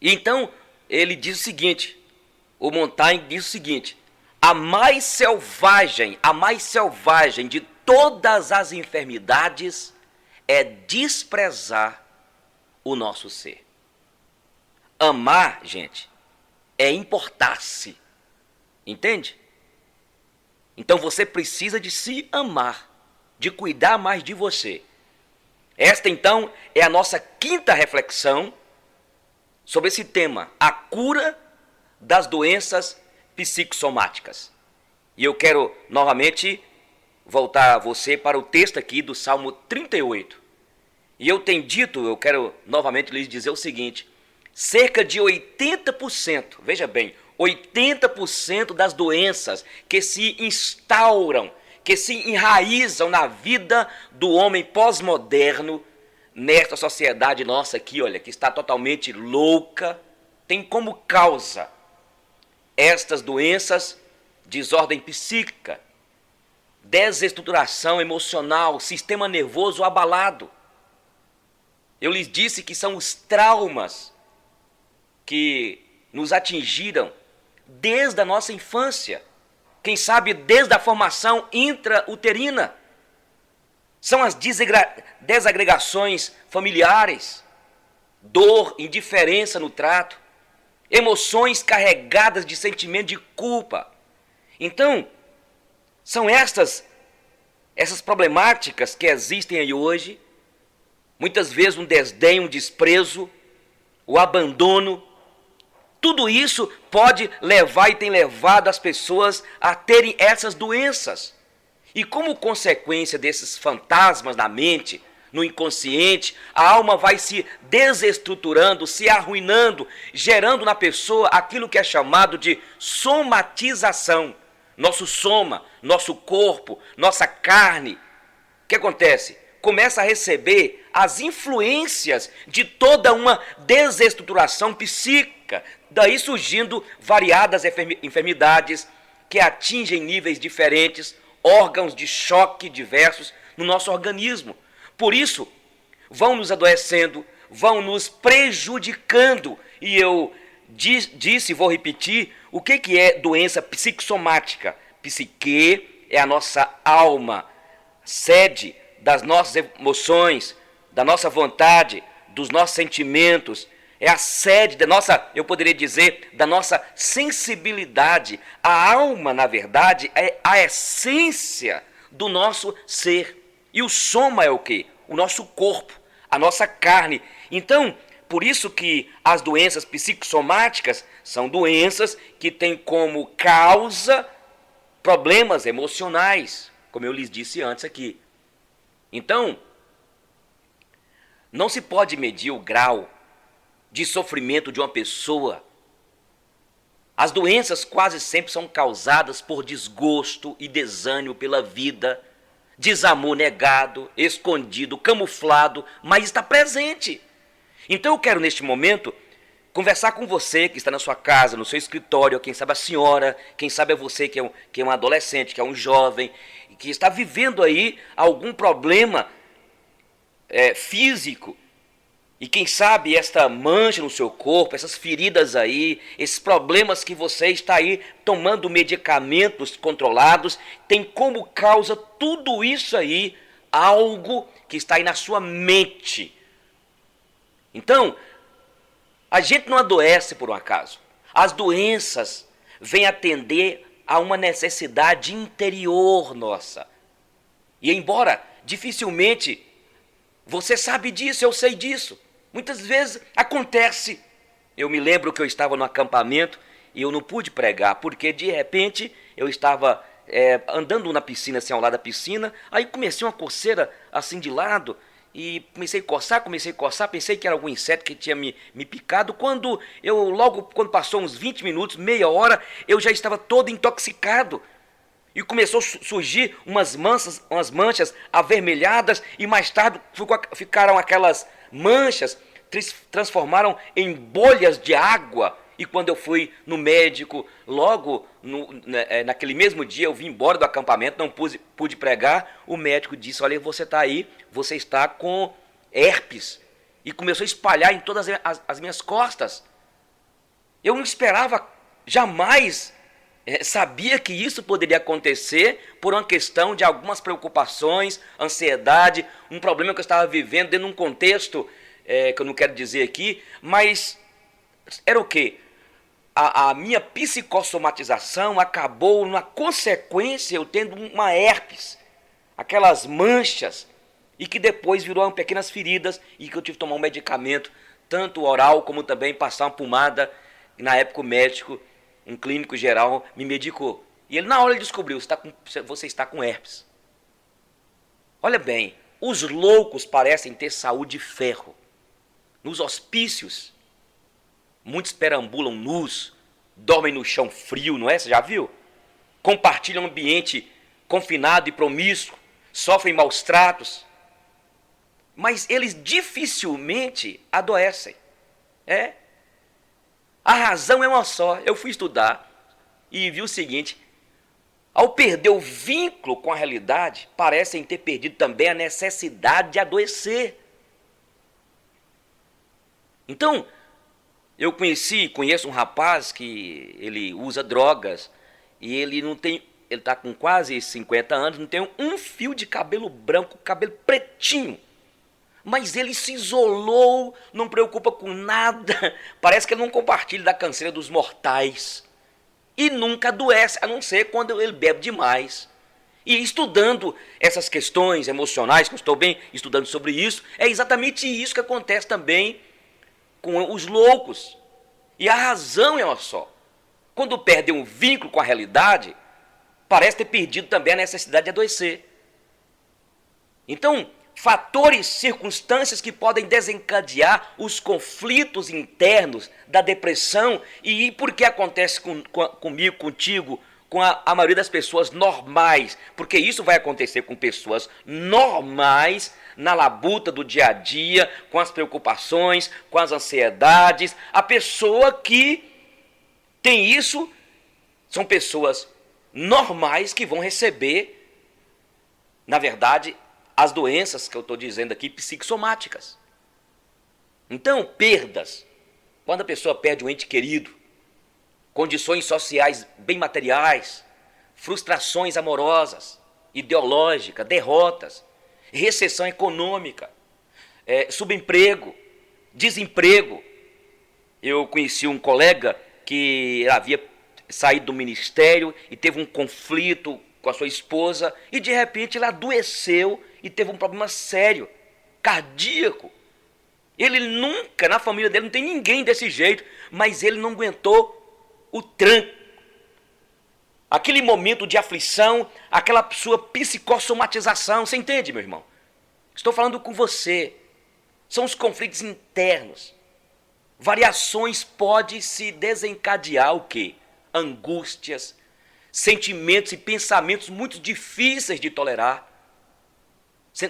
E então ele diz o seguinte, o Montaigne diz o seguinte: a mais selvagem de todas as enfermidades é desprezar o nosso ser. Amar, gente, é importar-se. Entende? Então você precisa de se amar, de cuidar mais de você. Esta então é a nossa quinta reflexão sobre esse tema, a cura das doenças psicossomáticas. E eu quero novamente voltar você para o texto aqui do Salmo 38. E eu tenho dito, eu quero novamente lhes dizer o seguinte: cerca de 80%, veja bem, 80% das doenças que se instauram, que se enraizam na vida do homem pós-moderno, nesta sociedade nossa aqui, olha, que está totalmente louca, tem como causa estas doenças: desordem psíquica, desestruturação emocional, sistema nervoso abalado. Eu lhes disse que são os traumas que nos atingiram desde a nossa infância, quem sabe desde a formação intrauterina. São as desagregações familiares, dor, indiferença no trato, emoções carregadas de sentimento de culpa. Então, são essas problemáticas que existem aí hoje, muitas vezes um desdém, um desprezo, o abandono. Tudo isso pode levar e tem levado as pessoas a terem essas doenças. E como consequência desses fantasmas na mente, no inconsciente, a alma vai se desestruturando, se arruinando, gerando na pessoa aquilo que é chamado de somatização. Nosso soma, nosso corpo, nossa carne. O que acontece? Começa a receber as influências de toda uma desestruturação psíquica, daí surgindo variadas enfermidades que atingem níveis diferentes, órgãos de choque diversos no nosso organismo. Por isso, vão nos adoecendo, vão nos prejudicando. E eu disse e vou repetir, o que é doença psicossomática? Psique é a nossa alma, sede das nossas emoções, da nossa vontade, dos nossos sentimentos, é a sede da nossa, eu poderia dizer, da nossa sensibilidade. A alma, na verdade, é a essência do nosso ser. E o soma é o quê? O nosso corpo, a nossa carne. Então, por isso que as doenças psicossomáticas são doenças que têm como causa problemas emocionais, como eu lhes disse antes aqui. Então, não se pode medir o grau de sofrimento de uma pessoa. As doenças quase sempre são causadas por desgosto e desânimo pela vida, desamor negado, escondido, camuflado, mas está presente. Então eu quero neste momento conversar com você que está na sua casa, no seu escritório, quem sabe a senhora, quem sabe é você que é um adolescente, que é um jovem, que está vivendo aí algum problema físico. E quem sabe esta mancha no seu corpo, essas feridas aí, esses problemas que você está aí tomando medicamentos controlados, tem como causa tudo isso aí algo que está aí na sua mente. Então, a gente não adoece por um acaso. As doenças vêm atender a uma necessidade interior nossa. E embora dificilmente você sabe disso, eu sei disso, muitas vezes acontece. Eu me lembro que eu estava no acampamento e eu não pude pregar, porque de repente eu estava andando na piscina, assim, ao lado da piscina, aí comecei uma coceira assim de lado, e comecei a coçar, pensei que era algum inseto que tinha me picado, quando passou uns 20 minutos, meia hora, eu já estava todo intoxicado. E começou a surgir umas manchas avermelhadas, e mais tarde ficaram aquelas manchas, transformaram em bolhas de água. E quando eu fui no médico, logo naquele mesmo dia eu vim embora do acampamento, não pude pregar, o médico disse: olha, você está aí, você está com herpes. E começou a espalhar em todas as minhas costas. Eu não esperava, jamais sabia que isso poderia acontecer por uma questão de algumas preocupações, ansiedade, um problema que eu estava vivendo dentro de um contexto que eu não quero dizer aqui, mas era o quê? A minha psicossomatização acabou na consequência eu tendo uma herpes, aquelas manchas, e que depois virou pequenas feridas e que eu tive que tomar um medicamento, tanto oral como também passar uma pomada. Na época o médico, um clínico geral, me medicou. E ele na hora ele descobriu, você está com herpes. Olha bem, os loucos parecem ter saúde de ferro. Nos hospícios, muitos perambulam nus, dormem no chão frio, não é? Você já viu? Compartilham um ambiente confinado e promíscuo, sofrem maus tratos, mas eles dificilmente adoecem. A razão é uma só. Eu fui estudar e vi o seguinte: ao perder o vínculo com a realidade, parecem ter perdido também a necessidade de adoecer. Então, eu conheço um rapaz que ele usa drogas e ele está com quase 50 anos, não tem um fio de cabelo branco, cabelo pretinho. Mas ele se isolou, não preocupa com nada, parece que ele não compartilha da canseira dos mortais. E nunca adoece, a não ser quando ele bebe demais. E estudando essas questões emocionais, que eu estou bem estudando sobre isso, é exatamente isso que acontece também com os loucos. E a razão é uma só. Quando perdem um vínculo com a realidade, parece ter perdido também a necessidade de adoecer. Então, fatores, circunstâncias que podem desencadear os conflitos internos da depressão, e por que acontece comigo, contigo, com a maioria das pessoas normais, porque isso vai acontecer com pessoas normais, na labuta do dia a dia, com as preocupações, com as ansiedades. A pessoa que tem isso, são pessoas normais que vão receber, na verdade, as doenças que eu estou dizendo aqui, psicossomáticas. Então, perdas. Quando a pessoa perde um ente querido, condições sociais bem materiais, frustrações amorosas, ideológicas, derrotas, recessão econômica, subemprego, desemprego. Eu conheci um colega que havia saído do ministério e teve um conflito com a sua esposa e de repente ele adoeceu e teve um problema sério, cardíaco. Ele nunca, na família dele não tem ninguém desse jeito, mas ele não aguentou o tranco. Aquele momento de aflição, aquela sua psicossomatização, você entende, meu irmão? Estou falando com você. São os conflitos internos. Variações podem se desencadear o quê? Angústias, sentimentos e pensamentos muito difíceis de tolerar.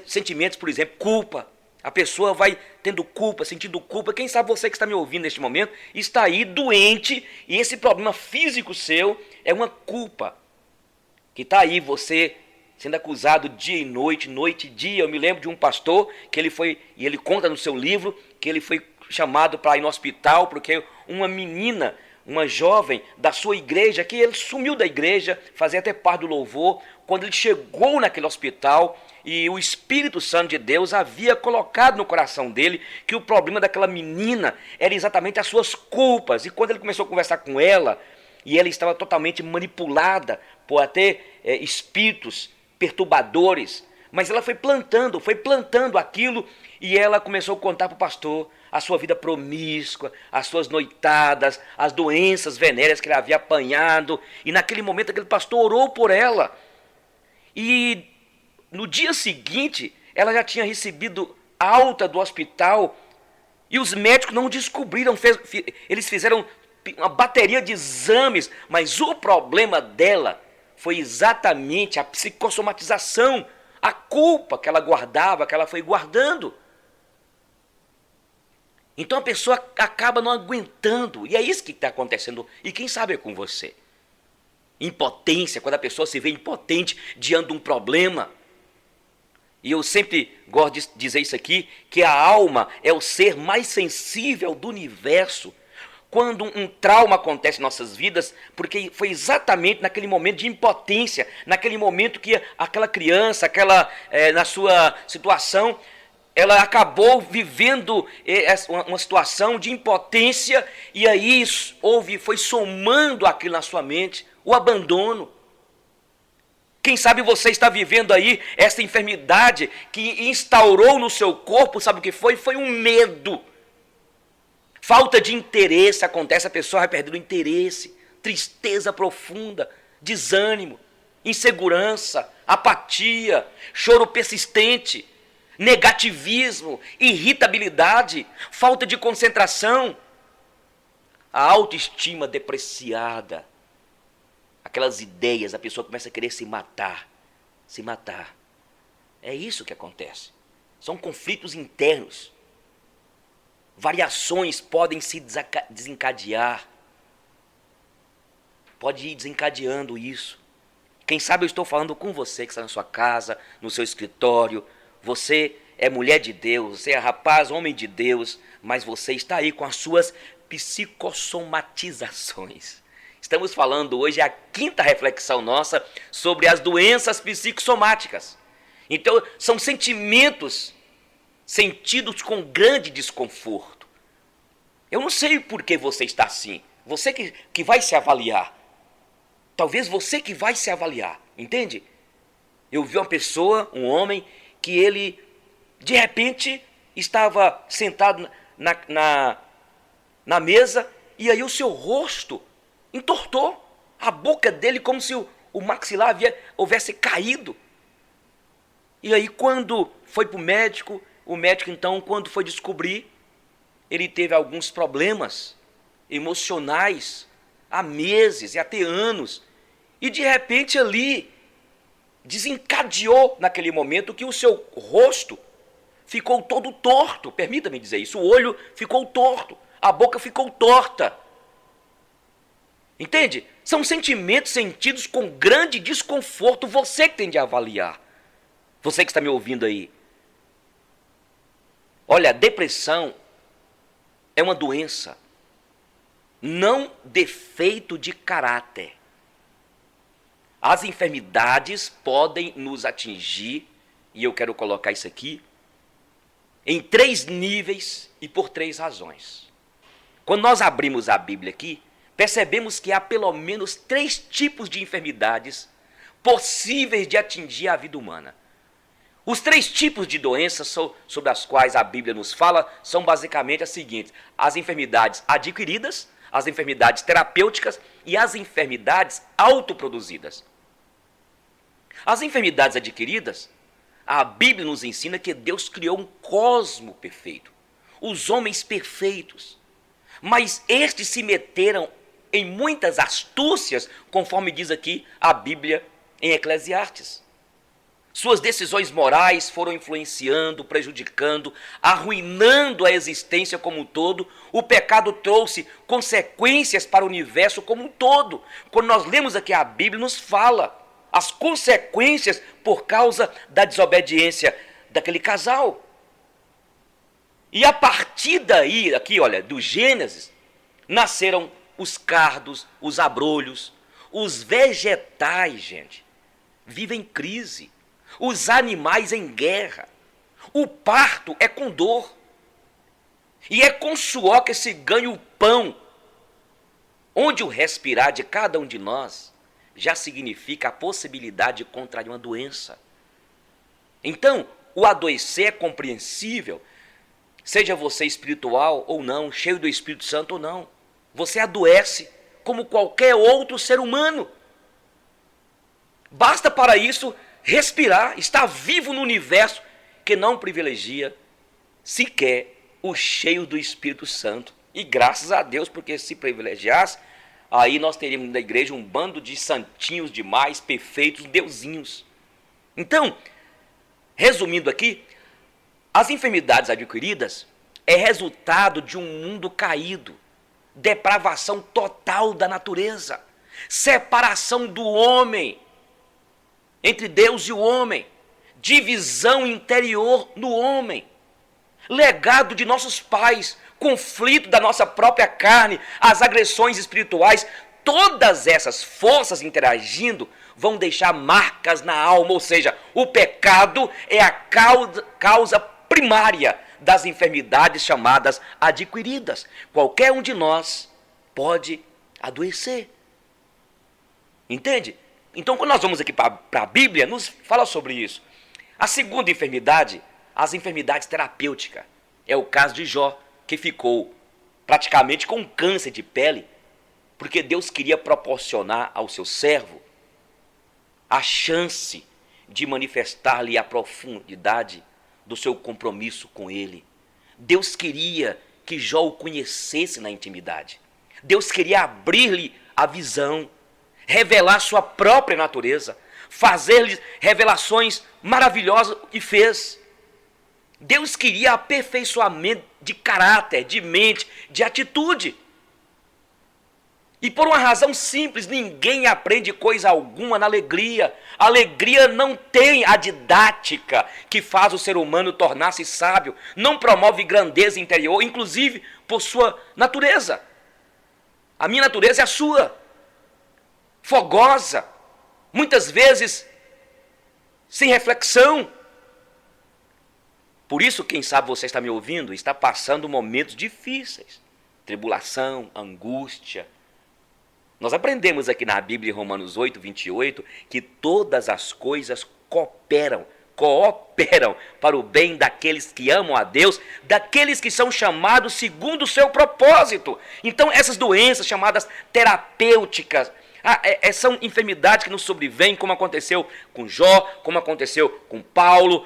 Sentimentos, por exemplo, culpa. A pessoa vai tendo culpa, sentindo culpa. Quem sabe você que está me ouvindo neste momento está aí doente e esse problema físico seu é uma culpa. Que está aí você sendo acusado dia e noite, noite e dia. Eu me lembro de um pastor que ele foi, e ele conta no seu livro, que ele foi chamado para ir no hospital porque uma menina, uma jovem da sua igreja, que ele sumiu da igreja, fazia até parte do louvor, quando ele chegou naquele hospital, e o Espírito Santo de Deus havia colocado no coração dele que o problema daquela menina era exatamente as suas culpas. E quando ele começou a conversar com ela, e ela estava totalmente manipulada por até espíritos perturbadores, mas ela foi plantando aquilo, e ela começou a contar para o pastor a sua vida promíscua, as suas noitadas, as doenças venéreas que ele havia apanhado. E naquele momento aquele pastor orou por ela. E no dia seguinte, ela já tinha recebido alta do hospital e os médicos não descobriram, eles fizeram uma bateria de exames, mas o problema dela foi exatamente a psicossomatização, a culpa que ela guardava, que ela foi guardando. Então a pessoa acaba não aguentando, e é isso que está acontecendo, e quem sabe é com você. Impotência, quando a pessoa se vê impotente diante de um problema. E eu sempre gosto de dizer isso aqui, que a alma é o ser mais sensível do universo. quando um trauma acontece em nossas vidas, porque foi exatamente naquele momento de impotência, naquele momento que aquela criança, na sua situação, ela acabou vivendo uma situação de impotência, e aí foi somando aquilo na sua mente, o abandono. Quem sabe você está vivendo aí essa enfermidade que instaurou no seu corpo, sabe o que foi? Foi um medo. Falta de interesse acontece, a pessoa vai perdendo o interesse, tristeza profunda, desânimo, insegurança, apatia, choro persistente, negativismo, irritabilidade, falta de concentração, a autoestima depreciada, aquelas ideias, a pessoa começa a querer se matar. É isso que acontece. São conflitos internos. Variações podem se desencadear. Pode ir desencadeando isso. Quem sabe eu estou falando com você que está na sua casa, no seu escritório. Você é mulher de Deus, você é rapaz, homem de Deus, mas você está aí com as suas psicossomatizações. Estamos falando hoje, a quinta reflexão nossa, sobre as doenças psicossomáticas. Então, são sentimentos sentidos com grande desconforto. Eu não sei por que você está assim. Você que vai se avaliar. Talvez você que vai se avaliar, entende? Eu vi uma pessoa, um homem, que ele, de repente, estava sentado na mesa, e aí o seu rosto entortou. A boca dele como se o maxilar houvesse caído. E aí quando foi para o médico então, quando foi descobrir, ele teve alguns problemas emocionais há meses e até anos. E de repente ali desencadeou naquele momento que o seu rosto ficou todo torto. Permita-me dizer isso. O olho ficou torto, a boca ficou torta. Entende? São sentimentos sentidos com grande desconforto. Você que tem de avaliar. Você que está me ouvindo aí. Olha, a depressão é uma doença, não defeito de caráter. As enfermidades podem nos atingir, e eu quero colocar isso aqui, em 3 níveis e por 3 razões. Quando nós abrimos a Bíblia aqui, percebemos que há pelo menos 3 tipos de enfermidades possíveis de atingir a vida humana. Os 3 tipos de doenças sobre as quais a Bíblia nos fala são basicamente as seguintes: as enfermidades adquiridas, as enfermidades terapêuticas e as enfermidades autoproduzidas. As enfermidades adquiridas, a Bíblia nos ensina que Deus criou um cosmo perfeito, os homens perfeitos, mas estes se meteram em muitas astúcias, conforme diz aqui a Bíblia em Eclesiastes. Suas decisões morais foram influenciando, prejudicando, arruinando a existência como um todo. O pecado trouxe consequências para o universo como um todo. Quando nós lemos aqui a Bíblia, nos fala as consequências por causa da desobediência daquele casal. E a partir daí, aqui olha, do Gênesis, nasceram os cardos, os abrolhos, os vegetais, gente, vivem em crise. Os animais em guerra. O parto é com dor. E é com suor que se ganha o pão. Onde o respirar de cada um de nós já significa a possibilidade de contrair uma doença. Então, o adoecer é compreensível, seja você espiritual ou não, cheio do Espírito Santo ou não. Você adoece como qualquer outro ser humano. Basta para isso respirar, estar vivo no universo que não privilegia sequer o cheio do Espírito Santo. E graças a Deus, porque se privilegiasse, aí nós teríamos na igreja um bando de santinhos demais, perfeitos, deusinhos. Então, resumindo aqui, as enfermidades adquiridas é resultado de um mundo caído, depravação total da natureza, separação do homem entre Deus e o homem, divisão interior no homem, legado de nossos pais, conflito da nossa própria carne, as agressões espirituais, todas essas forças interagindo vão deixar marcas na alma, ou seja, o pecado é a causa primária das enfermidades chamadas adquiridas. Qualquer um de nós pode adoecer. Entende? Então, quando nós vamos aqui para a Bíblia, nos fala sobre isso. A segunda enfermidade, as enfermidades terapêuticas. É o caso de Jó, que ficou praticamente com câncer de pele, porque Deus queria proporcionar ao seu servo a chance de manifestar-lhe a profundidade do seu compromisso com ele. Deus queria que Jó o conhecesse na intimidade. Deus queria abrir-lhe a visão, revelar sua própria natureza, fazer-lhe revelações maravilhosas e fez. Deus queria aperfeiçoamento de caráter, de mente, de atitude. E por uma razão simples, ninguém aprende coisa alguma na alegria. A alegria não tem a didática que faz o ser humano tornar-se sábio, não promove grandeza interior, inclusive por sua natureza. A minha natureza é a sua, fogosa, muitas vezes sem reflexão. Por isso, quem sabe você está me ouvindo, está passando momentos difíceis, tribulação, angústia. Nós aprendemos aqui na Bíblia, em Romanos 8, 28, que todas as coisas cooperam para o bem daqueles que amam a Deus, daqueles que são chamados segundo o seu propósito. Então, essas doenças chamadas terapêuticas, são enfermidades que nos sobrevêm, como aconteceu com Jó, como aconteceu com Paulo,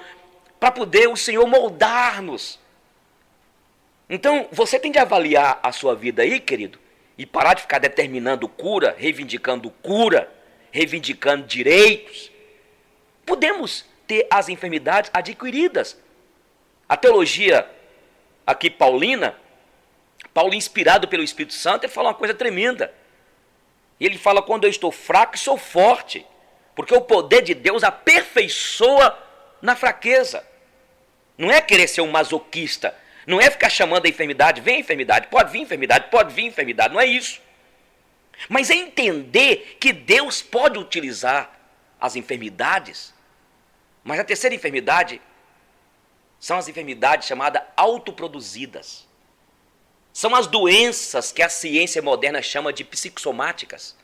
para poder o Senhor moldar-nos. Então, você tem de avaliar a sua vida aí, querido, e parar de ficar determinando cura, reivindicando direitos. Podemos ter as enfermidades adquiridas. A teologia aqui paulina, Paulo, inspirado pelo Espírito Santo, ele fala uma coisa tremenda. Ele fala: quando eu estou fraco, sou forte, porque o poder de Deus aperfeiçoa na fraqueza. Não é querer ser um masoquista, não é ficar chamando a enfermidade, vem enfermidade, pode vir enfermidade, não é isso. Mas é entender que Deus pode utilizar as enfermidades. Mas a terceira enfermidade são as enfermidades chamadas autoproduzidas. São as doenças que a ciência moderna chama de psicossomáticas.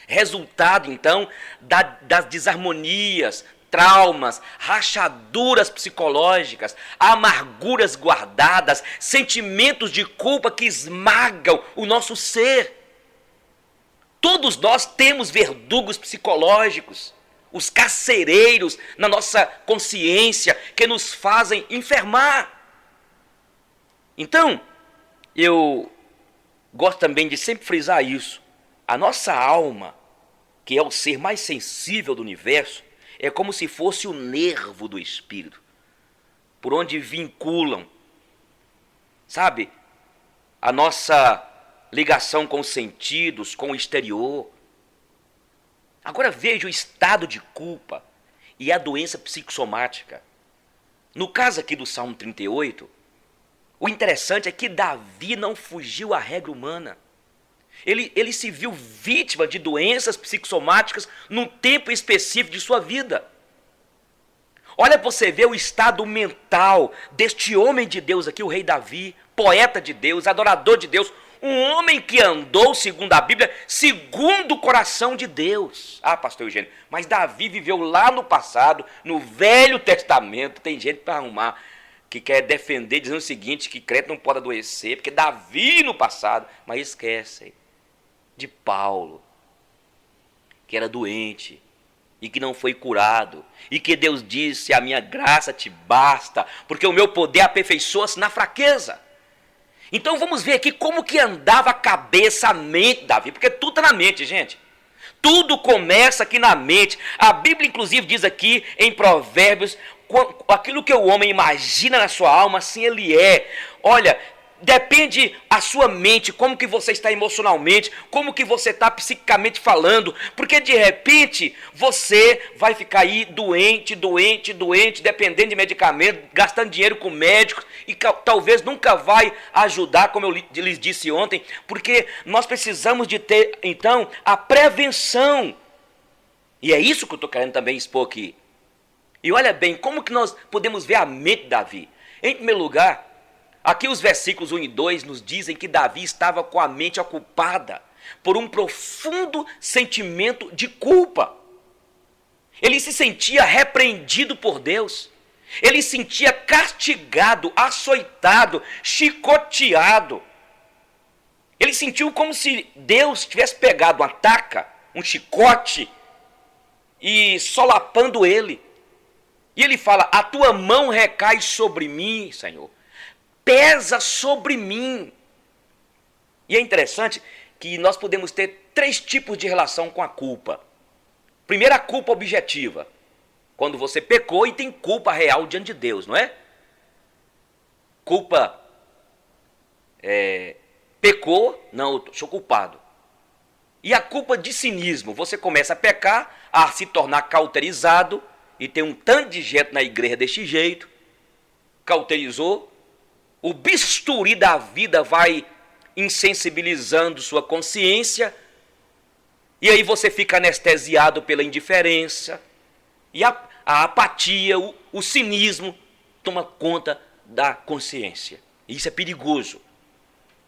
Resultado, então, das desarmonias, traumas, rachaduras psicológicas, amarguras guardadas, sentimentos de culpa que esmagam o nosso ser. Todos nós temos verdugos psicológicos, os carcereiros na nossa consciência que nos fazem enfermar. Então, eu gosto também de sempre frisar isso. A nossa alma, que é o ser mais sensível do universo, é como se fosse o nervo do espírito, por onde vinculam, sabe, a nossa ligação com os sentidos, com o exterior. Agora veja o estado de culpa e a doença psicossomática. No caso aqui do Salmo 38, o interessante é que Davi não fugiu à regra humana. Ele se viu vítima de doenças psicossomáticas num tempo específico de sua vida. Olha para você ver o estado mental deste homem de Deus aqui, o rei Davi, poeta de Deus, adorador de Deus, um homem que andou, segundo a Bíblia, segundo o coração de Deus. Ah, pastor Eugênio, mas Davi viveu lá no passado, no Velho Testamento. Tem gente para arrumar que quer defender, dizendo o seguinte, que crente não pode adoecer, porque Davi no passado, mas esquecem de Paulo, que era doente e que não foi curado, e que Deus disse: a minha graça te basta, porque o meu poder aperfeiçoa-se na fraqueza. Então vamos ver aqui como que andava a cabeça, a mente de Davi, porque tudo está na mente, gente. Tudo começa aqui na mente. A Bíblia inclusive diz aqui em Provérbios, aquilo que o homem imagina na sua alma, assim ele é. Olha, depende a sua mente, como que você está emocionalmente, como que você está psiquicamente falando, porque de repente você vai ficar aí doente, dependendo de medicamento, gastando dinheiro com médicos e talvez nunca vai ajudar, como eu lhes disse ontem, porque nós precisamos de ter, então, a prevenção. E é isso que eu estou querendo também expor aqui. E olha bem, como que nós podemos ver a mente de Davi? Em primeiro lugar, aqui os versículos 1 e 2 nos dizem que Davi estava com a mente ocupada por um profundo sentimento de culpa. Ele se sentia repreendido por Deus. Ele se sentia castigado, açoitado, chicoteado. Ele sentiu como se Deus tivesse pegado uma taca, um chicote, e solapando ele. E ele fala: a tua mão recai sobre mim, Senhor. Pesa sobre mim. E é interessante que nós podemos ter 3 tipos de relação com a culpa. Primeiro, a culpa objetiva. Quando você pecou e tem culpa real diante de Deus, não é? Culpa, pecou, não, eu sou culpado. E a culpa de cinismo. Você começa a pecar, a se tornar cauterizado, e tem um tanto de gente na igreja deste jeito, cauterizou, o bisturi da vida vai insensibilizando sua consciência, e aí você fica anestesiado pela indiferença, e a apatia, o cinismo toma conta da consciência. E isso é perigoso.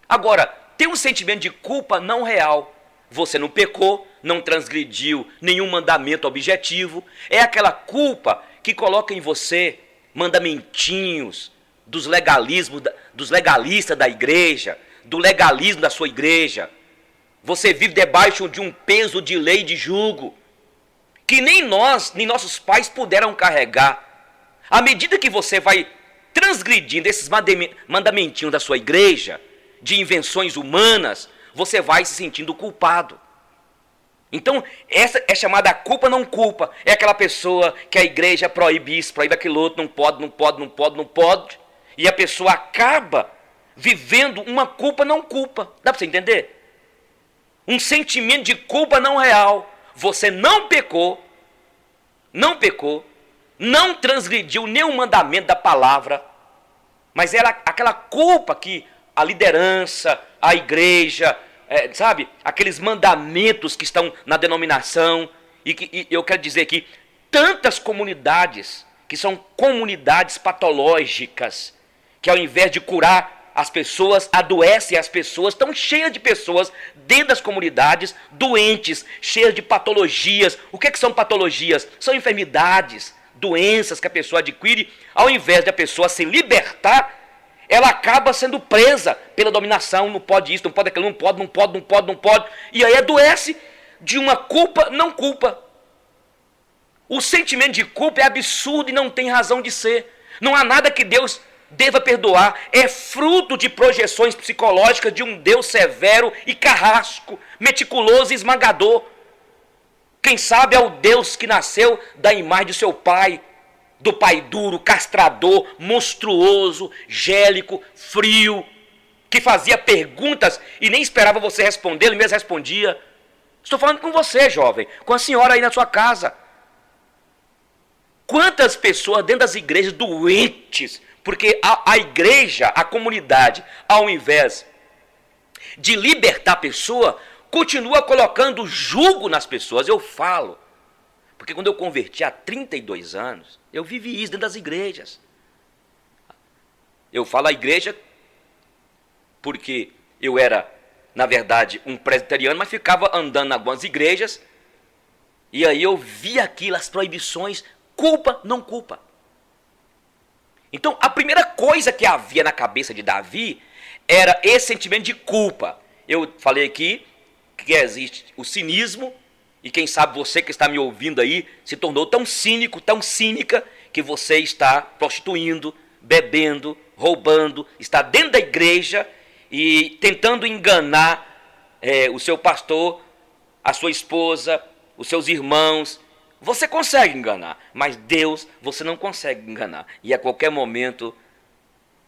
Agora, tem um sentimento de culpa não real. Você não pecou, não transgrediu nenhum mandamento objetivo. É aquela culpa que coloca em você mandamentinhos dos legalistas da igreja, do legalismo da sua igreja. Você vive debaixo de um peso de lei de jugo que nem nós, nem nossos pais puderam carregar. À medida que você vai transgredindo esses mandamentinhos da sua igreja, de invenções humanas, você vai se sentindo culpado. Então, essa é chamada culpa não culpa. É aquela pessoa que a igreja proíbe isso, proíbe aquilo outro, não pode. E a pessoa acaba vivendo uma culpa não culpa. Dá para você entender? Um sentimento de culpa não real. Você não pecou, não transgrediu nenhum mandamento da palavra, mas era aquela culpa que a liderança, a igreja, sabe, aqueles mandamentos que estão na denominação, e eu quero dizer que tantas comunidades, que são comunidades patológicas, que ao invés de curar as pessoas, adoecem as pessoas, estão cheias de pessoas dentro das comunidades, doentes, cheias de patologias. O que são patologias? São enfermidades, doenças que a pessoa adquire, ao invés de a pessoa se libertar, ela acaba sendo presa pela dominação, não pode isso, não pode aquilo, não pode, e aí adoece de uma culpa não culpa. O sentimento de culpa é absurdo e não tem razão de ser. Não há nada que Deus deva perdoar, é fruto de projeções psicológicas de um Deus severo e carrasco, meticuloso e esmagador. Quem sabe é o Deus que nasceu da imagem de seu pai, do pai duro, castrador, monstruoso, gélico, frio, que fazia perguntas e nem esperava você responder, ele mesmo respondia. Estou falando com você, jovem, com a senhora aí na sua casa. Quantas pessoas dentro das igrejas doentes, porque a igreja, a comunidade, ao invés de libertar a pessoa, continua colocando jugo nas pessoas. Eu falo, porque quando eu converti há 32 anos, eu vivi isso dentro das igrejas. Eu falo a igreja porque eu era, na verdade, um presbiteriano, mas ficava andando em algumas igrejas, e aí eu via aquilo, as proibições, culpa, não culpa. Então, a primeira coisa que havia na cabeça de Davi era esse sentimento de culpa. Eu falei aqui que existe o cinismo, e quem sabe você que está me ouvindo aí se tornou tão cínico, tão cínica, que você está prostituindo, bebendo, roubando, está dentro da igreja e tentando enganar o seu pastor, a sua esposa, os seus irmãos. Você consegue enganar, mas Deus você não consegue enganar. E a qualquer momento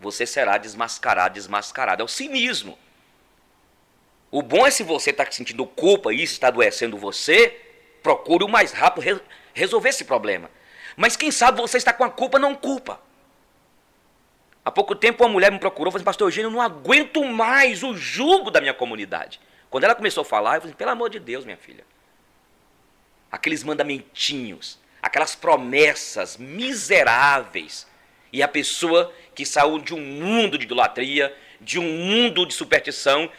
você será desmascarado, desmascarado. É o cinismo. O bom é, se você está sentindo culpa e isso está adoecendo você, procure o mais rápido resolver esse problema. Mas quem sabe você está com a culpa, não culpa. Há pouco tempo uma mulher me procurou e falou assim: pastor Eugênio, eu não aguento mais o jugo da minha comunidade. Quando ela começou a falar, eu falei: pelo amor de Deus, minha filha. Aqueles mandamentinhos, aquelas promessas miseráveis. E a pessoa que saiu de um mundo de idolatria, de um mundo de superstição,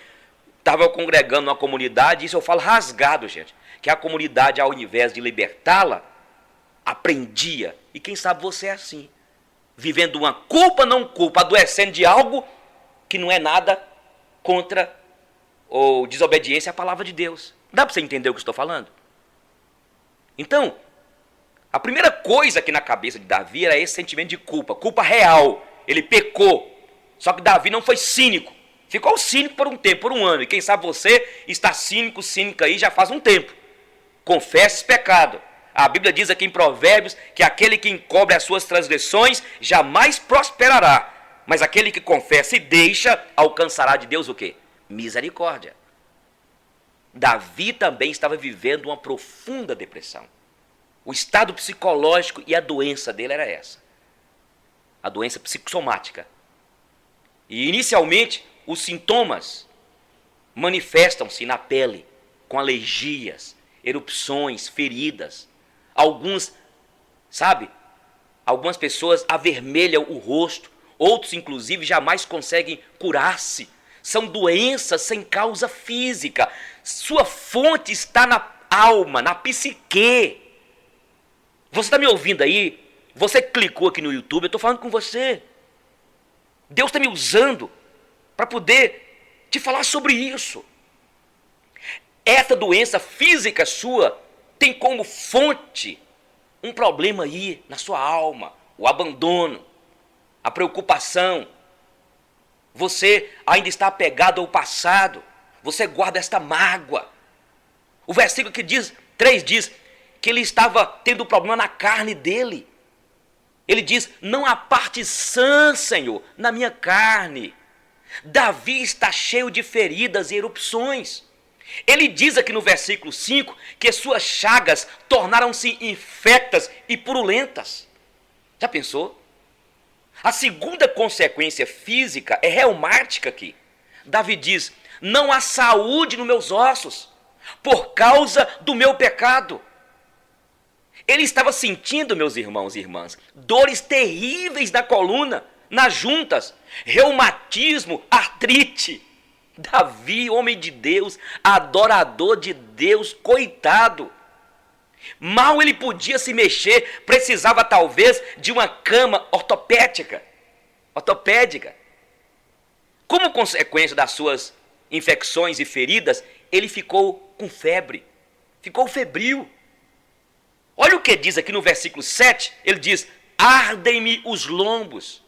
estava congregando numa comunidade, isso eu falo rasgado, gente, que a comunidade, ao invés de libertá-la, aprendia. E quem sabe você é assim, vivendo uma culpa, não culpa, adoecendo de algo que não é nada contra ou desobediência à palavra de Deus. Dá para você entender o que eu estou falando? Então, a primeira coisa aqui na cabeça de Davi era esse sentimento de culpa, culpa real. Ele pecou. Só que Davi não foi cínico. Ficou cínico por um tempo, por um ano. E quem sabe você está cínico, cínica aí já faz um tempo. Confesse esse pecado. A Bíblia diz aqui em Provérbios que aquele que encobre as suas transgressões jamais prosperará. Mas aquele que confessa e deixa, alcançará de Deus o quê? Misericórdia. Davi também estava vivendo uma profunda depressão. O estado psicológico e a doença dele era essa. A doença psicossomática. E inicialmente os sintomas manifestam-se na pele, com alergias, erupções, feridas. Algumas pessoas avermelham o rosto, outros inclusive jamais conseguem curar-se. São doenças sem causa física. Sua fonte está na alma, na psique. Você está me ouvindo aí? Você clicou aqui no YouTube, eu estou falando com você. Deus está me usando para poder te falar sobre isso. Essa doença física sua tem como fonte um problema aí na sua alma, o abandono, a preocupação. Você ainda está apegado ao passado, você guarda esta mágoa. O versículo 3 diz que ele estava tendo problema na carne dele. Ele diz: não há parte sã, Senhor, na minha carne. Davi está cheio de feridas e erupções. Ele diz aqui no versículo 5 que suas chagas tornaram-se infectas e purulentas. Já pensou? A segunda consequência física é reumática aqui. Davi diz: não há saúde nos meus ossos, por causa do meu pecado. Ele estava sentindo, meus irmãos e irmãs, dores terríveis na coluna, nas juntas, reumatismo, artrite. Davi, homem de Deus, adorador de Deus, coitado. Mal ele podia se mexer, precisava talvez de uma cama ortopédica. Como consequência das suas infecções e feridas, ele ficou com febre, ficou febril. Olha o que diz aqui no versículo 7, ele diz: ardem-me os lombos.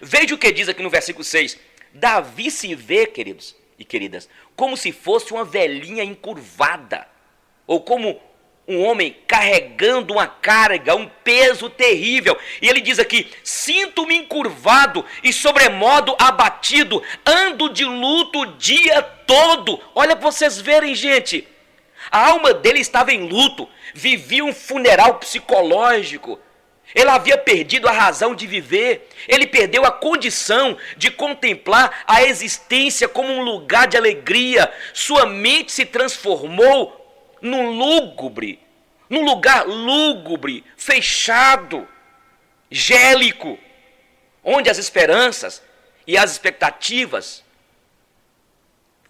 Veja o que diz aqui no versículo 6. Davi se vê, queridos e queridas, como se fosse uma velhinha encurvada, ou como um homem carregando uma carga, um peso terrível. E ele diz aqui: sinto-me encurvado e sobremodo abatido, ando de luto o dia todo. Olha para vocês verem, gente. A alma dele estava em luto, vivia um funeral psicológico. Ele havia perdido a razão de viver, ele perdeu a condição de contemplar a existência como um lugar de alegria. Sua mente se transformou num lugar lúgubre, fechado, gélico, onde as esperanças e as expectativas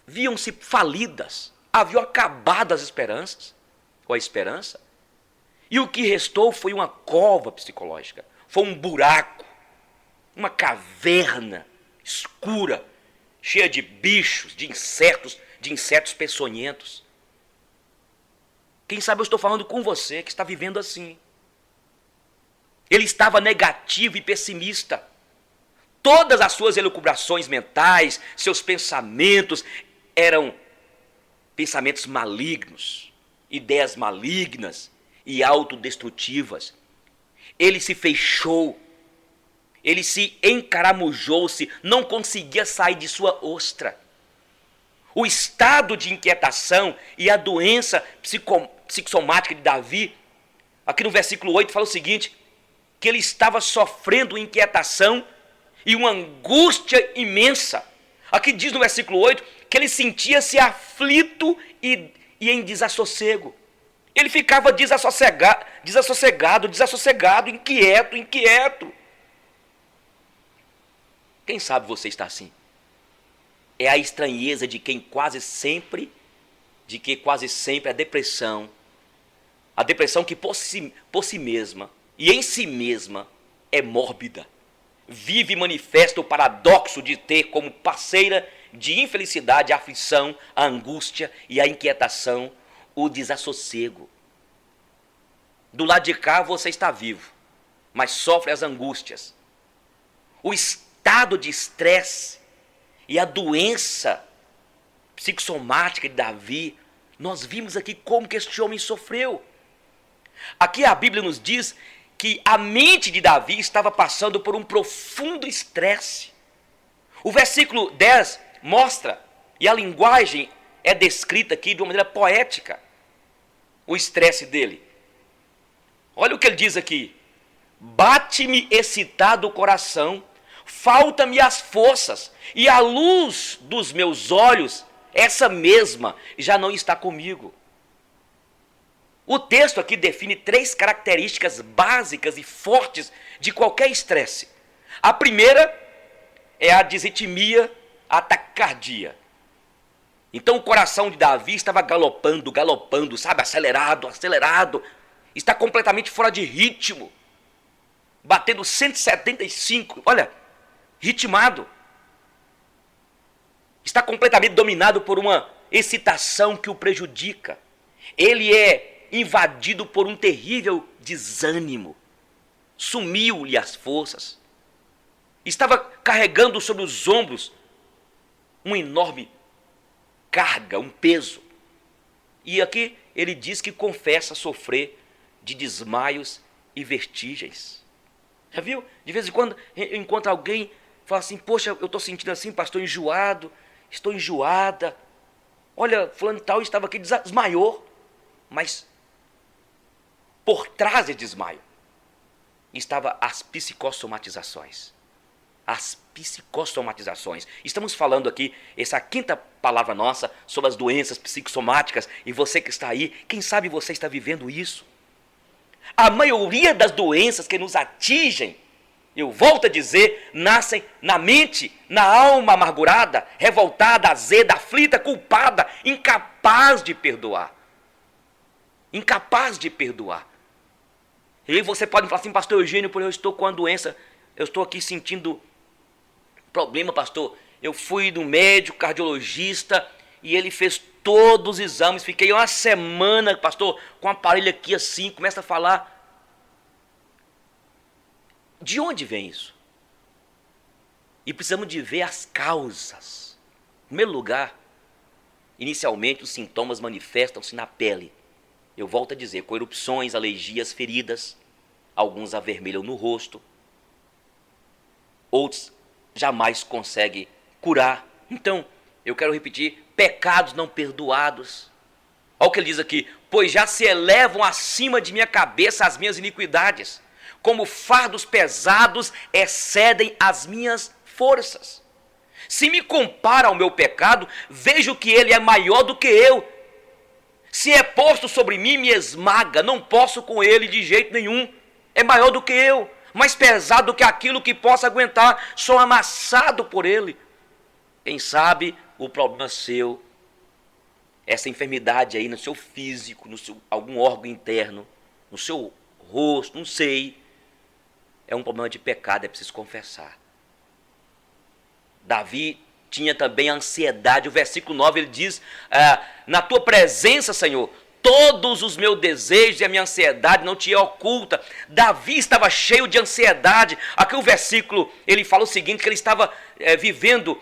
viam-se falidas. Haviam acabado as esperanças, ou a esperança, e o que restou foi uma cova psicológica, foi um buraco, uma caverna escura, cheia de bichos, de insetos peçonhentos. Quem sabe eu estou falando com você que está vivendo assim. Ele estava negativo e pessimista. Todas as suas elucubrações mentais, seus pensamentos eram pensamentos malignos, ideias malignas e autodestrutivas. Ele se fechou, Ele se encaramujou-se, não conseguia sair de sua ostra. O estado de inquietação e a doença psicossomática de Davi, aqui no versículo 8 fala o seguinte, que ele estava sofrendo inquietação e uma angústia imensa. Aqui diz no versículo 8 que ele sentia-se aflito e em desassossego. Ele ficava desassossegado, inquieto. Quem sabe você está assim? É a estranheza de que quase sempre a depressão que por si mesma e em si mesma é mórbida, vive e manifesta o paradoxo de ter como parceira de infelicidade a aflição, a angústia e a inquietação, o desassossego. Do lado de cá você está vivo, mas sofre as angústias. O estado de estresse e a doença psicossomática de Davi, nós vimos aqui como que este homem sofreu. Aqui a Bíblia nos diz que a mente de Davi estava passando por um profundo estresse. O versículo 10 mostra, e a linguagem é descrita aqui de uma maneira poética, o estresse dele. Olha o que ele diz aqui: bate-me excitado o coração, falta-me as forças, e a luz dos meus olhos, essa mesma, já não está comigo. O texto aqui define 3 características básicas e fortes de qualquer estresse. A primeira é a disritmia, a taquicardia. Então o coração de Davi estava galopando, sabe, acelerado, está completamente fora de ritmo, batendo 175, olha, ritmado. Está completamente dominado por uma excitação que o prejudica. Ele é invadido por um terrível desânimo. Sumiu-lhe as forças. Estava carregando sobre os ombros uma enorme carga, um peso. E aqui ele diz que confessa sofrer de desmaios e vertigens. Já viu? De vez em quando eu encontro alguém fala assim: poxa, eu estou sentindo assim, pastor, enjoado, estou enjoada. Olha, fulano tal estava aqui, desmaiou. Mas por trás de desmaio estava as psicossomatizações. As psicossomatizações. Estamos falando aqui, essa quinta palavra nossa, sobre as doenças psicossomáticas. E você que está aí, quem sabe você está vivendo isso? A maioria das doenças que nos atingem, eu volto a dizer, nascem na mente, na alma amargurada, revoltada, azeda, aflita, culpada, incapaz de perdoar. Incapaz de perdoar. E aí você pode falar assim: pastor Eugênio, eu estou com a doença, eu estou aqui sentindo problema, pastor. Eu fui no médico cardiologista e ele fez todos os exames, fiquei uma semana, pastor, com o aparelho aqui assim, começa a falar. De onde vem isso? E precisamos de ver as causas. Em primeiro lugar, inicialmente os sintomas manifestam-se na pele. Eu volto a dizer, com erupções, alergias, feridas, alguns avermelham no rosto, outros jamais conseguem curar. Então, eu quero repetir, pecados não perdoados. Olha o que ele diz aqui: pois já se elevam acima de minha cabeça as minhas iniquidades, como fardos pesados excedem as minhas forças. Se me compara ao meu pecado, vejo que ele é maior do que eu. Se é posto sobre mim, me esmaga, não posso com ele de jeito nenhum. É maior do que eu, mais pesado do que aquilo que possa aguentar, sou amassado por ele. Quem sabe o problema seu, essa enfermidade aí no seu físico, no seu, algum órgão interno, no seu rosto, não sei, é um problema de pecado, é preciso confessar. Davi tinha também a ansiedade. O versículo 9 ele diz: na tua presença, Senhor, todos os meus desejos e a minha ansiedade não te é oculta. Davi estava cheio de ansiedade. Aqui o versículo ele fala o seguinte, que ele estava vivendo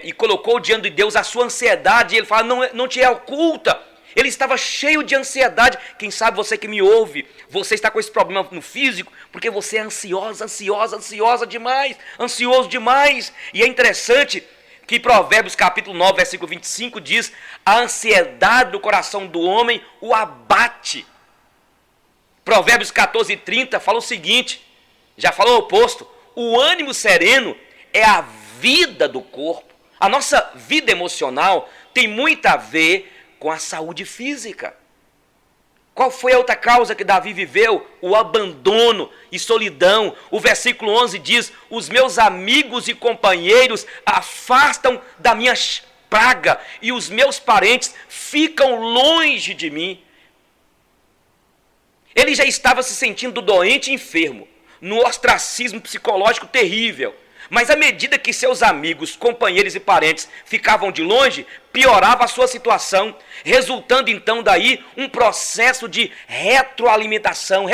e colocou diante de Deus a sua ansiedade, e ele fala: não te é oculta. Ele estava cheio de ansiedade. Quem sabe você que me ouve, você está com esse problema no físico, porque você é ansiosa demais, ansioso demais. E é interessante que Provérbios capítulo 9, versículo 25 diz: a ansiedade do coração do homem o abate. Provérbios 14, 30 fala o seguinte, já falou o oposto: o ânimo sereno é a vida do corpo. A nossa vida emocional tem muito a ver com a saúde física. Qual foi a outra causa que Davi viveu? O abandono e solidão. O versículo 11 diz: os meus amigos e companheiros afastam da minha praga, e os meus parentes ficam longe de mim. Ele já estava se sentindo doente e enfermo, no ostracismo psicológico terrível. Mas à medida que seus amigos, companheiros e parentes ficavam de longe, piorava a sua situação, resultando então daí um processo de retroalimentação.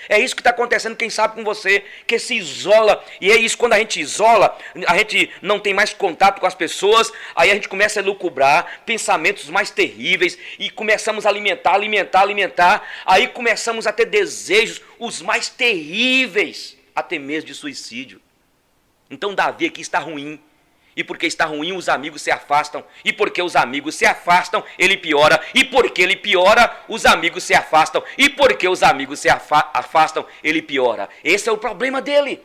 É isso que está acontecendo, quem sabe, com você, que se isola. E é isso, quando a gente isola, a gente não tem mais contato com as pessoas, aí a gente começa a elucubrar pensamentos mais terríveis e começamos a alimentar. Aí começamos a ter desejos os mais terríveis, até mesmo de suicídio. Então Davi aqui está ruim, e porque está ruim os amigos se afastam, e porque os amigos se afastam, ele piora, e porque ele piora, os amigos se afastam, e porque os amigos se afastam, ele piora. Esse é o problema dele.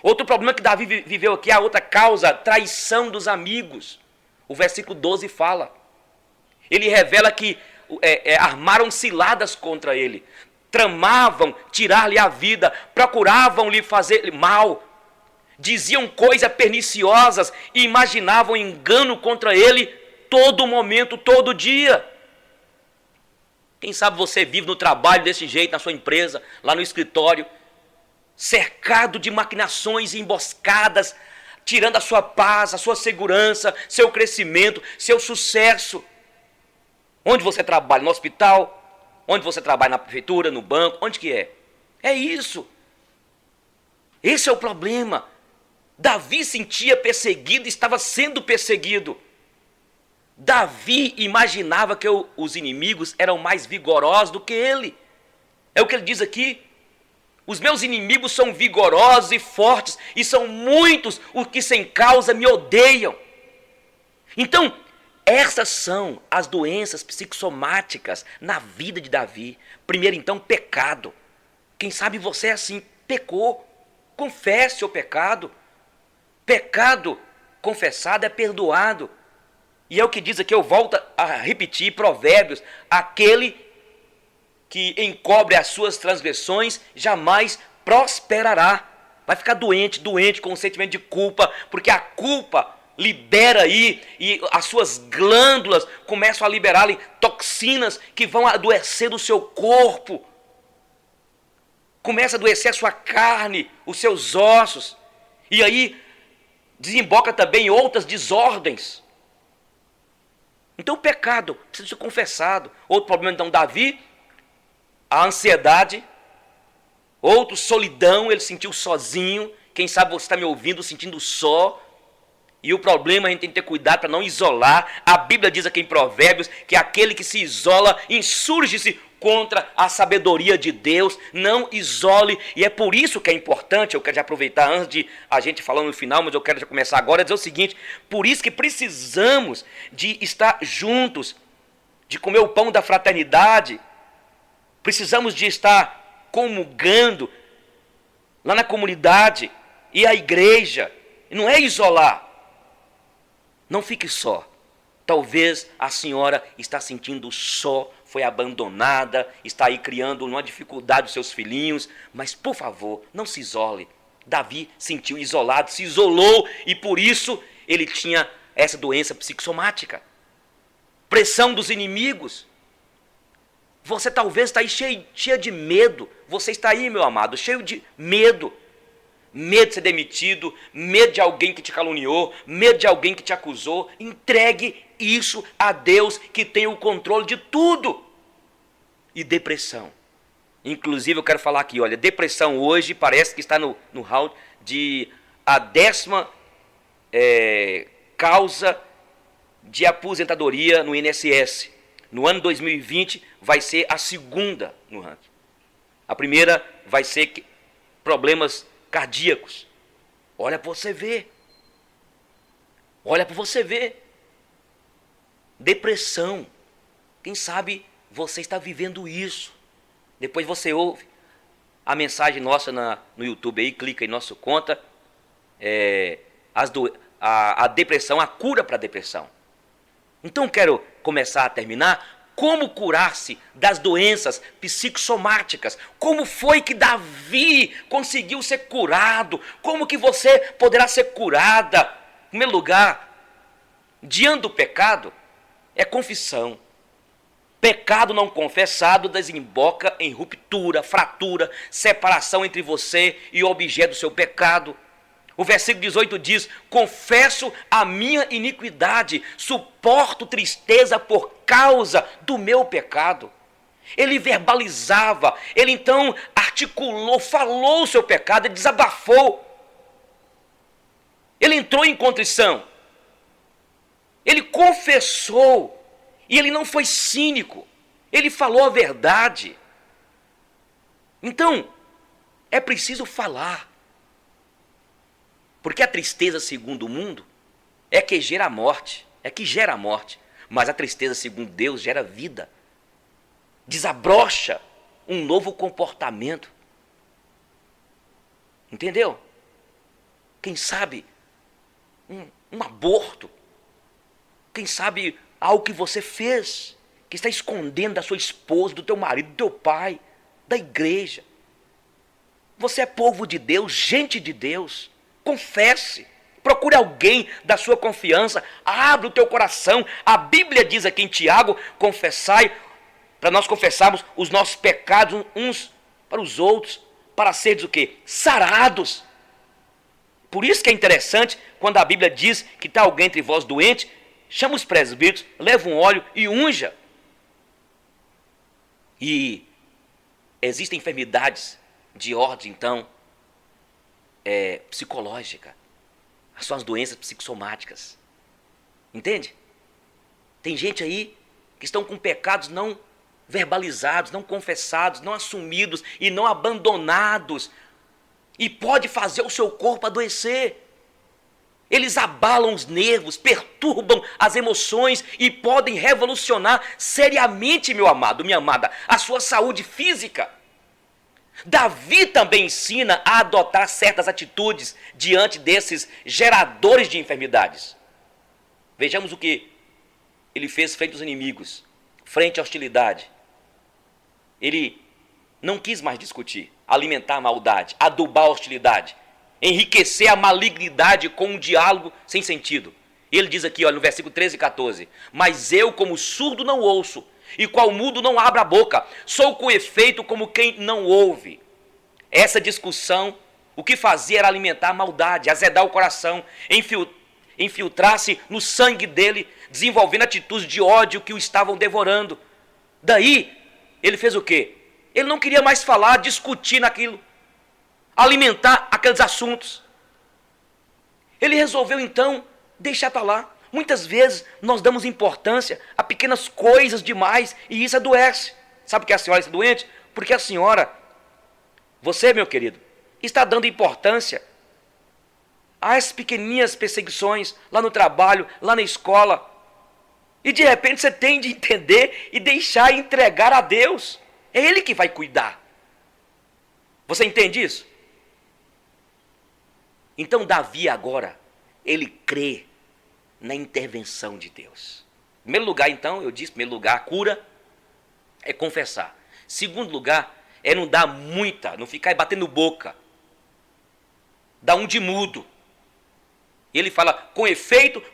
Outro problema que Davi viveu aqui, a outra causa, traição dos amigos. O versículo 12 fala, ele revela que armaram ciladas contra ele, tramavam tirar-lhe a vida, procuravam lhe fazer mal, diziam coisas perniciosas e imaginavam engano contra ele todo momento, todo dia. Quem sabe você vive no trabalho desse jeito, na sua empresa, lá no escritório, cercado de maquinações e emboscadas, tirando a sua paz, a sua segurança, seu crescimento, seu sucesso. Onde você trabalha? No hospital? Onde você trabalha? Na prefeitura, no banco? Onde que é? É isso. Esse é o problema. Davi sentia perseguido, estava sendo perseguido. Davi imaginava que os inimigos eram mais vigorosos do que ele. É o que ele diz aqui. Os meus inimigos são vigorosos e fortes, e são muitos os que sem causa me odeiam. Então, essas são as doenças psicossomáticas na vida de Davi. Primeiro, então, pecado. Quem sabe você é assim, pecou. Confesse o pecado. Pecado confessado é perdoado. E é o que diz aqui, eu volto a repetir, Provérbios: aquele que encobre as suas transgressões jamais prosperará. Vai ficar doente com um sentimento de culpa, porque a culpa libera aí, e as suas glândulas começam a liberar toxinas que vão adoecer o seu corpo. Começa a adoecer a sua carne, os seus ossos. E aí desemboca também em outras desordens. Então o pecado precisa ser confessado. Outro problema, então, Davi, a ansiedade. Outro, solidão, ele sentiu sozinho. Quem sabe você está me ouvindo sentindo só. E o problema, a gente tem que ter cuidado para não isolar. A Bíblia diz aqui em Provérbios que aquele que se isola insurge-se contra a sabedoria de Deus. Não isole. E é por isso que é importante, eu quero já aproveitar antes de a gente falar no final, mas eu quero já começar agora a dizer o seguinte: por isso que precisamos de estar juntos, de comer o pão da fraternidade. Precisamos de estar comungando lá na comunidade e a igreja. Não é isolar. Não fique só. Talvez a senhora está sentindo só, foi abandonada, está aí criando uma dificuldade dos seus filhinhos, mas por favor, não se isole. Davi sentiu isolado, se isolou, e por isso ele tinha essa doença psicossomática. Pressão dos inimigos. Você talvez está aí cheia de medo. Você está aí, meu amado, cheio de medo. Medo de ser demitido, medo de alguém que te caluniou, medo de alguém que te acusou. Entregue isso a Deus, que tem o controle de tudo. E depressão. Inclusive eu quero falar aqui, olha, depressão hoje parece que está no hall de a 10ª causa de aposentadoria no INSS. no ano 2020 vai ser a segunda no ranking. A primeira vai ser problemas cardíacos. Olha para você ver. Olha para você ver. Depressão. Quem sabe você está vivendo isso. Depois você ouve a mensagem nossa no YouTube aí, clica em nossa conta. A depressão, a cura para a depressão. Então quero começar a terminar. Como curar-se das doenças psicossomáticas? Como foi que Davi conseguiu ser curado? Como que você poderá ser curada? Em primeiro lugar, diante do pecado, é confissão. Pecado não confessado desemboca em ruptura, fratura, separação entre você e o objeto do seu pecado. O versículo 18 diz: confesso a minha iniquidade, suporto tristeza por causa do meu pecado. Ele verbalizava, ele então articulou, falou o seu pecado, ele desabafou. Ele entrou em contrição. Ele confessou. E ele não foi cínico. Ele falou a verdade. Então, é preciso falar. Porque a tristeza, segundo o mundo, é que gera a morte. É que gera a morte. Mas a tristeza, segundo Deus, gera vida. Desabrocha um novo comportamento. Entendeu? Quem sabe um aborto. Quem sabe algo que você fez, que está escondendo da sua esposa, do teu marido, do teu pai, da igreja. Você é povo de Deus, gente de Deus. Confesse. Procure alguém da sua confiança. Abra o teu coração. A Bíblia diz aqui em Tiago, confessai, para nós confessarmos os nossos pecados uns para os outros, para seres o quê? Sarados. Por isso que é interessante, quando a Bíblia diz que está alguém entre vós doente, chama os presbíteros, leva um óleo e unja. E existem enfermidades de ordem, então, psicológica. São as doenças psicossomáticas. Entende? Tem gente aí que estão com pecados não verbalizados, não confessados, não assumidos e não abandonados. E pode fazer o seu corpo adoecer. Eles abalam os nervos, perturbam as emoções e podem revolucionar seriamente, meu amado, minha amada, a sua saúde física. Davi também ensina a adotar certas atitudes diante desses geradores de enfermidades. Vejamos o que ele fez frente aos inimigos, frente à hostilidade. Ele não quis mais discutir, alimentar a maldade, adubar a hostilidade, enriquecer a malignidade com um diálogo sem sentido. Ele diz aqui, olha, no versículo 13 e 14, mas eu como surdo não ouço, e qual mudo não abra a boca, sou com efeito como quem não ouve. Essa discussão, o que fazia era alimentar a maldade, azedar o coração, infiltrar-se no sangue dele, desenvolvendo atitudes de ódio que o estavam devorando. Daí, ele fez o quê? Ele não queria mais falar, discutir naquilo, alimentar aqueles assuntos. Ele resolveu então deixar para lá. Muitas vezes nós damos importância a pequenas coisas demais e isso adoece. Sabe por que a senhora está doente? Porque a senhora, você, meu querido, está dando importância às pequeninhas perseguições lá no trabalho, lá na escola. E de repente você tem de entender e deixar entregar a Deus. É Ele que vai cuidar. Você entende isso? Então Davi agora, ele crê na intervenção de Deus. Em primeiro lugar, então, eu disse, em primeiro lugar, a cura é confessar. Segundo lugar, é não dar não ficar batendo boca. Dar um de mudo. E ele fala, com efeito,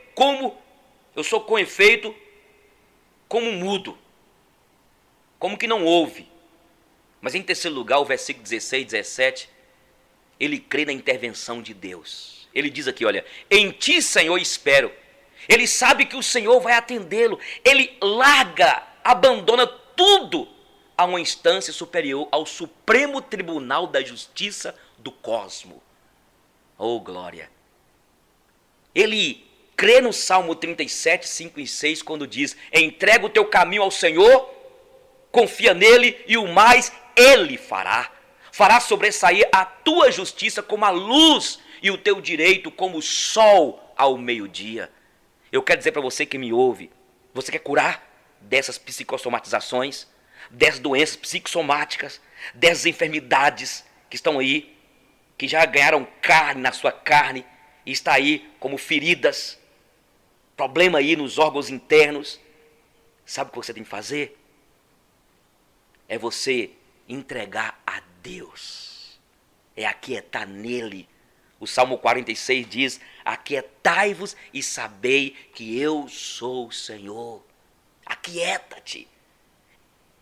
eu sou com efeito como mudo. Como que não ouve. Mas em terceiro lugar, o versículo 16, 17, ele crê na intervenção de Deus. Ele diz aqui, olha, em ti, Senhor, espero. Ele sabe que o Senhor vai atendê-lo. Ele abandona tudo a uma instância superior ao Supremo Tribunal da Justiça do Cosmo. Oh, glória! Ele crê no Salmo 37, 5 e 6, quando diz: entrega o teu caminho ao Senhor, confia nele e o mais ele fará. Fará sobressair a tua justiça como a luz e o teu direito como o sol ao meio-dia. Eu quero dizer para você que me ouve, você quer curar dessas psicossomatizações, dessas doenças psicossomáticas, dessas enfermidades que estão aí, que já ganharam carne na sua carne e está aí como feridas, problema aí nos órgãos internos. Sabe o que você tem que fazer? É você entregar a Deus, é aquietar nele. O Salmo 46 diz: aquietai-vos e sabei que eu sou o Senhor. Aquieta-te.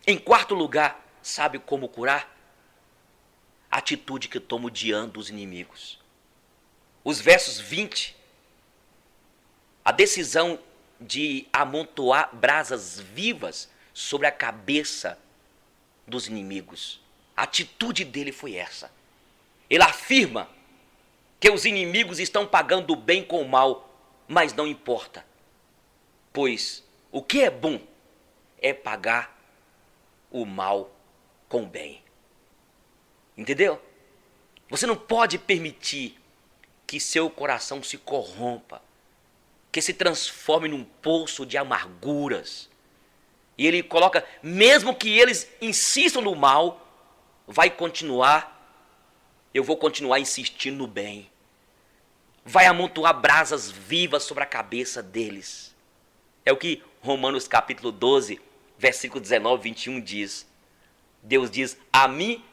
Em quarto lugar, sabe como curar? A atitude que tomo diante dos inimigos. Os versos 20, a decisão de amontoar brasas vivas sobre a cabeça dos inimigos. A atitude dele foi essa. Ele afirma que os inimigos estão pagando o bem com o mal, mas não importa. Pois o que é bom é pagar o mal com o bem. Entendeu? Você não pode permitir que seu coração se corrompa, que se transforme num poço de amarguras. E ele coloca, mesmo que eles insistam no mal, eu vou continuar insistindo no bem. Vai amontoar brasas vivas sobre a cabeça deles. É o que Romanos capítulo 12, versículo 19 e 21 diz. Deus diz: a mim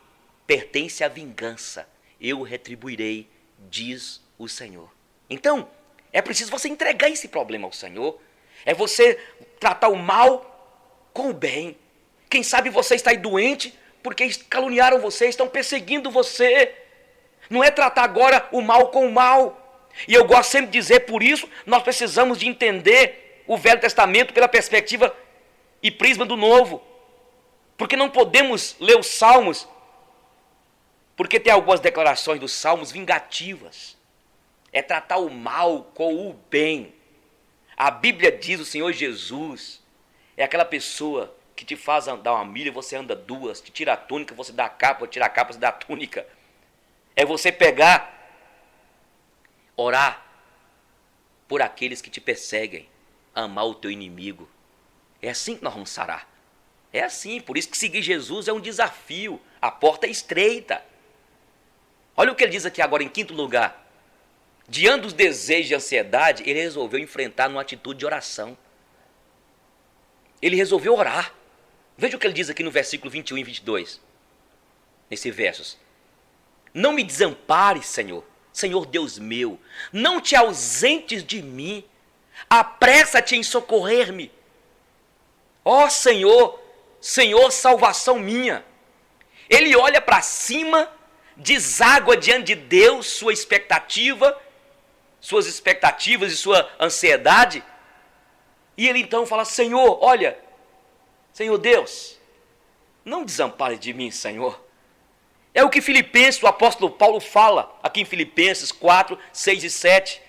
pertence a vingança, eu retribuirei, diz o Senhor. Então, é preciso você entregar esse problema ao Senhor. É você tratar o mal com o bem. Quem sabe você está aí doente porque caluniaram você, estão perseguindo você. Não é tratar agora o mal com o mal. E eu gosto sempre de dizer, por isso, nós precisamos de entender o Velho Testamento pela perspectiva e prisma do Novo. Porque não podemos ler os Salmos, porque tem algumas declarações dos Salmos vingativas. É tratar o mal com o bem. A Bíblia diz, o Senhor Jesus é aquela pessoa que te faz andar uma milha, você anda duas, te tira a túnica, você dá a capa, tira a capa, você dá a túnica. É você pegar, orar por aqueles que te perseguem, amar o teu inimigo. É assim que nós vamos sarar. É assim, por isso que seguir Jesus é um desafio. A porta é estreita. Olha o que ele diz aqui agora em quinto lugar. Diante dos desejos de ansiedade, ele resolveu enfrentar numa atitude de oração. Ele resolveu orar. Veja o que ele diz aqui no versículo 21 e 22. Nesses versos. Não me desampares, Senhor, Senhor Deus meu. Não te ausentes de mim. Apressa-te em socorrer-me. Ó Senhor, Senhor, salvação minha. Ele olha para cima, deságua diante de Deus suas expectativas e sua ansiedade. E ele então fala: Senhor, olha, Senhor Deus, não desampare de mim, Senhor. É o que Filipenses, o apóstolo Paulo fala aqui em Filipenses 4, 6 e 7.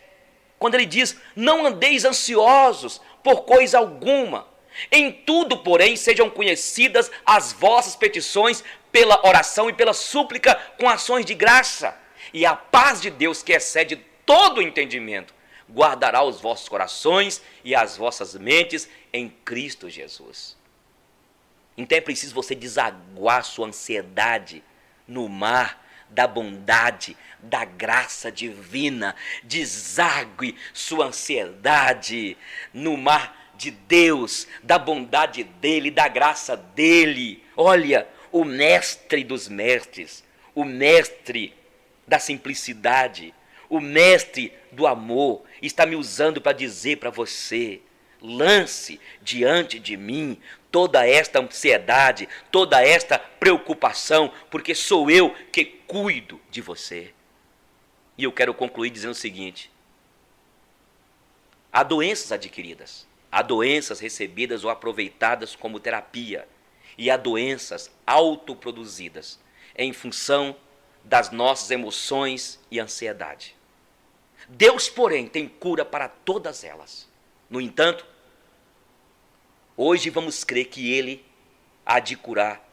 Quando ele diz: não andeis ansiosos por coisa alguma. Em tudo, porém, sejam conhecidas as vossas petições pela oração e pela súplica com ações de graça. E a paz de Deus, que excede todo o entendimento, guardará os vossos corações e as vossas mentes em Cristo Jesus. Então é preciso você desaguar sua ansiedade no mar da bondade, da graça divina. Desague sua ansiedade no mar de Deus, da bondade dele, da graça dele. Olha, o mestre dos mestres, o mestre da simplicidade, o mestre do amor, está me usando para dizer para você: lance diante de mim toda esta ansiedade, toda esta preocupação, porque sou eu que cuido de você. E eu quero concluir dizendo o seguinte: há doenças adquiridas, há doenças recebidas ou aproveitadas como terapia, e há doenças autoproduzidas em função das nossas emoções e ansiedade. Deus, porém, tem cura para todas elas. No entanto, hoje vamos crer que Ele há de curar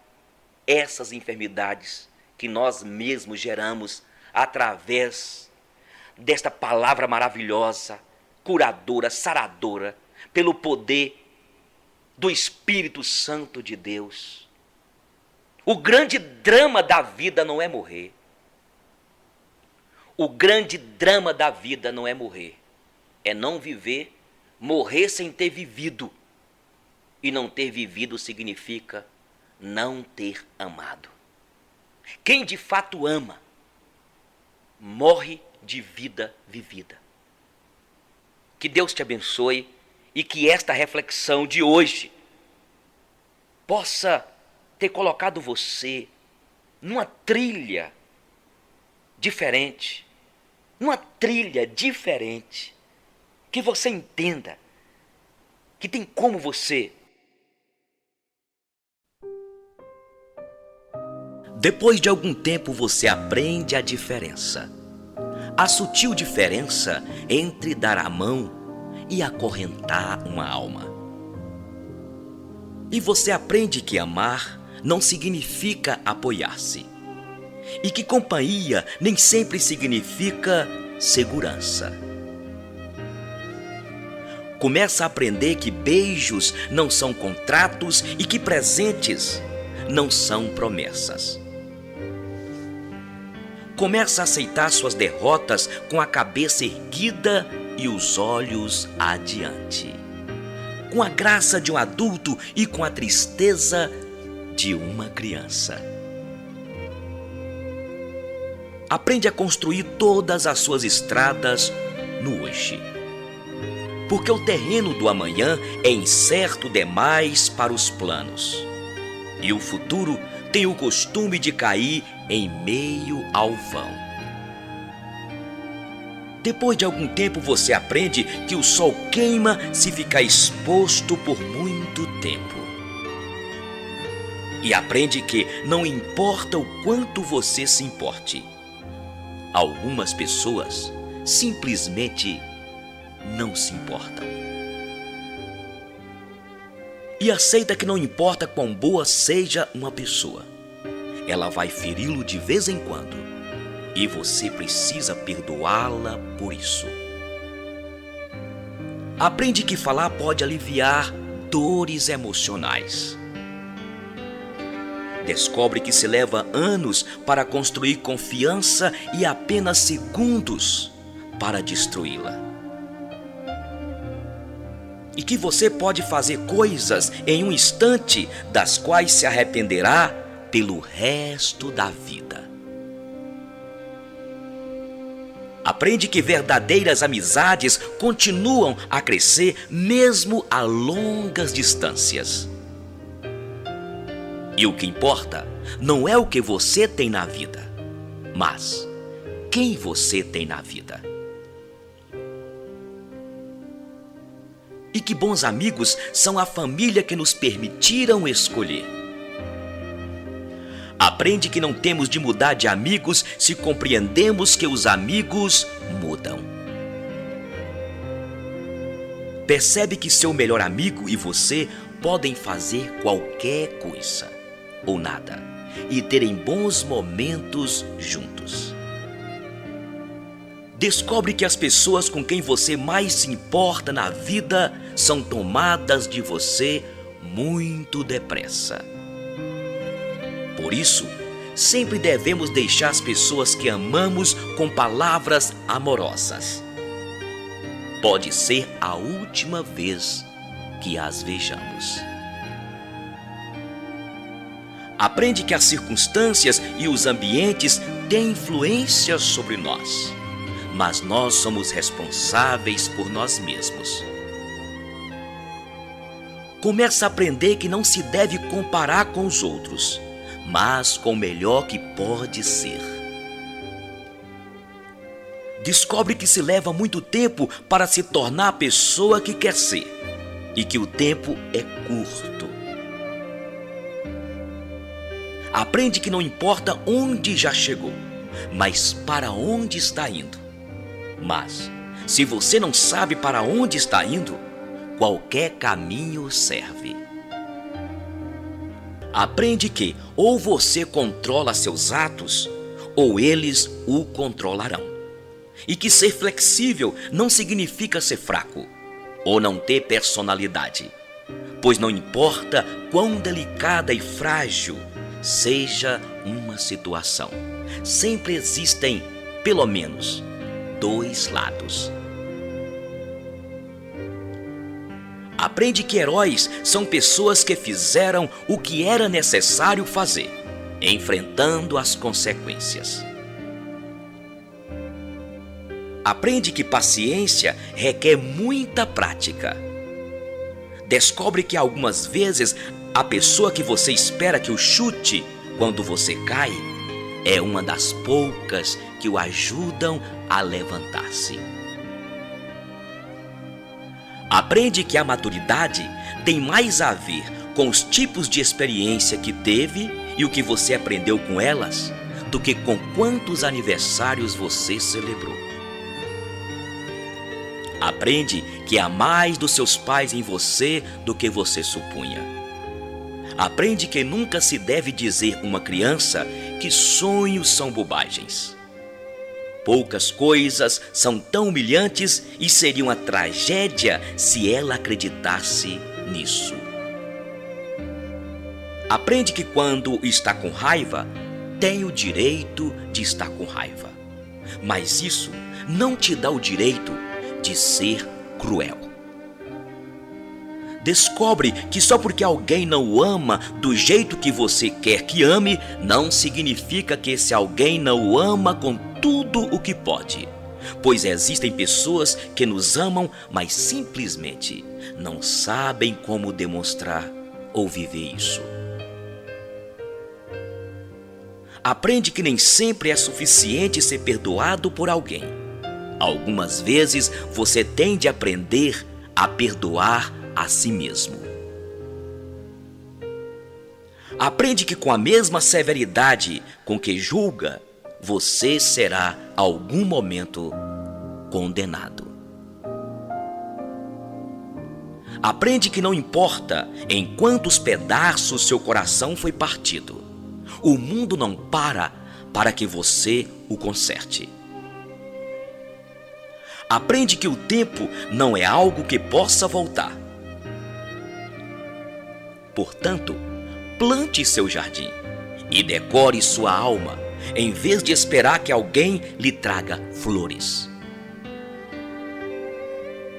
essas enfermidades que nós mesmos geramos através desta palavra maravilhosa, curadora, saradora, pelo poder do Espírito Santo de Deus. O grande drama da vida não é morrer. O grande drama da vida não é morrer. É não viver, morrer sem ter vivido. E não ter vivido significa não ter amado. Quem de fato ama, morre de vida vivida. Que Deus te abençoe e que esta reflexão de hoje possa ter colocado você numa trilha diferente, que você entenda que tem como você. Depois de algum tempo você aprende a diferença, a sutil diferença entre dar a mão e acorrentar uma alma. E você aprende que amar não significa apoiar-se, e que companhia nem sempre significa segurança. Começa a aprender que beijos não são contratos e que presentes não são promessas. Começa a aceitar suas derrotas com a cabeça erguida e os olhos adiante, com a graça de um adulto e com a tristeza de uma criança. Aprende a construir todas as suas estradas no hoje, porque o terreno do amanhã é incerto demais para os planos, e o futuro tem o costume de cair em meio ao vão. Depois de algum tempo você aprende que o sol queima se ficar exposto por muito tempo. E aprende que não importa o quanto você se importe, algumas pessoas simplesmente não se importam. E aceita que não importa quão boa seja uma pessoa, ela vai feri-lo de vez em quando, e você precisa perdoá-la por isso. Aprende que falar pode aliviar dores emocionais. Descobre que se leva anos para construir confiança e apenas segundos para destruí-la. E que você pode fazer coisas em um instante das quais se arrependerá pelo resto da vida. Aprende que verdadeiras amizades continuam a crescer mesmo a longas distâncias. E o que importa não é o que você tem na vida, mas quem você tem na vida. E que bons amigos são a família que nos permitiram escolher. Aprende que não temos de mudar de amigos se compreendemos que os amigos mudam. Percebe que seu melhor amigo e você podem fazer qualquer coisa, ou nada, e terem bons momentos juntos. Descobre que as pessoas com quem você mais se importa na vida são tomadas de você muito depressa. Por isso, sempre devemos deixar as pessoas que amamos com palavras amorosas. Pode ser a última vez que as vejamos. Aprende que as circunstâncias e os ambientes têm influência sobre nós, mas nós somos responsáveis por nós mesmos. Começa a aprender que não se deve comparar com os outros, mas com o melhor que pode ser. Descobre que se leva muito tempo para se tornar a pessoa que quer ser, e que o tempo é curto. Aprende que não importa onde já chegou, mas para onde está indo. Mas, se você não sabe para onde está indo, qualquer caminho serve. Aprende que ou você controla seus atos, ou eles o controlarão. E que ser flexível não significa ser fraco, ou não ter personalidade. Pois não importa quão delicada e frágil seja uma situação, sempre existem, pelo menos, dois lados. Aprende que heróis são pessoas que fizeram o que era necessário fazer, enfrentando as consequências. Aprende que paciência requer muita prática. Descobre que algumas vezes a pessoa que você espera que o chute quando você cai é uma das poucas que o ajudam a levantar-se. Aprende que a maturidade tem mais a ver com os tipos de experiência que teve e o que você aprendeu com elas, do que com quantos aniversários você celebrou. Aprende que há mais dos seus pais em você do que você supunha. Aprende que nunca se deve dizer a uma criança que sonhos são bobagens. Poucas coisas são tão humilhantes e seria uma tragédia se ela acreditasse nisso. Aprende que quando está com raiva, tem o direito de estar com raiva. Mas isso não te dá o direito de ser cruel. Descobre que só porque alguém não o ama do jeito que você quer que ame, não significa que esse alguém não o ama com tudo o que pode. Pois existem pessoas que nos amam, mas simplesmente não sabem como demonstrar ou viver isso. Aprende que nem sempre é suficiente ser perdoado por alguém. Algumas vezes você tem de aprender a perdoar a si mesmo. Aprende que com a mesma severidade com que julga, você será, algum momento, condenado. Aprende que não importa em quantos pedaços seu coração foi partido, o mundo não para que você o conserte. Aprende que o tempo não é algo que possa voltar. Portanto, plante seu jardim e decore sua alma, em vez de esperar que alguém lhe traga flores.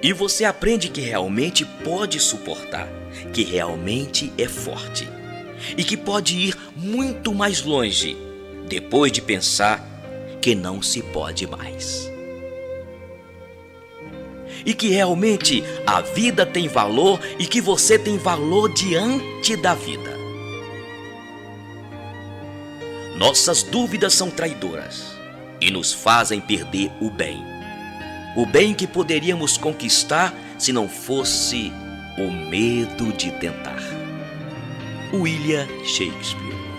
E você aprende que realmente pode suportar, que realmente é forte e que pode ir muito mais longe depois de pensar que não se pode mais. E que realmente a vida tem valor e que você tem valor diante da vida. Nossas dúvidas são traidoras e nos fazem perder o bem. O bem que poderíamos conquistar se não fosse o medo de tentar. William Shakespeare.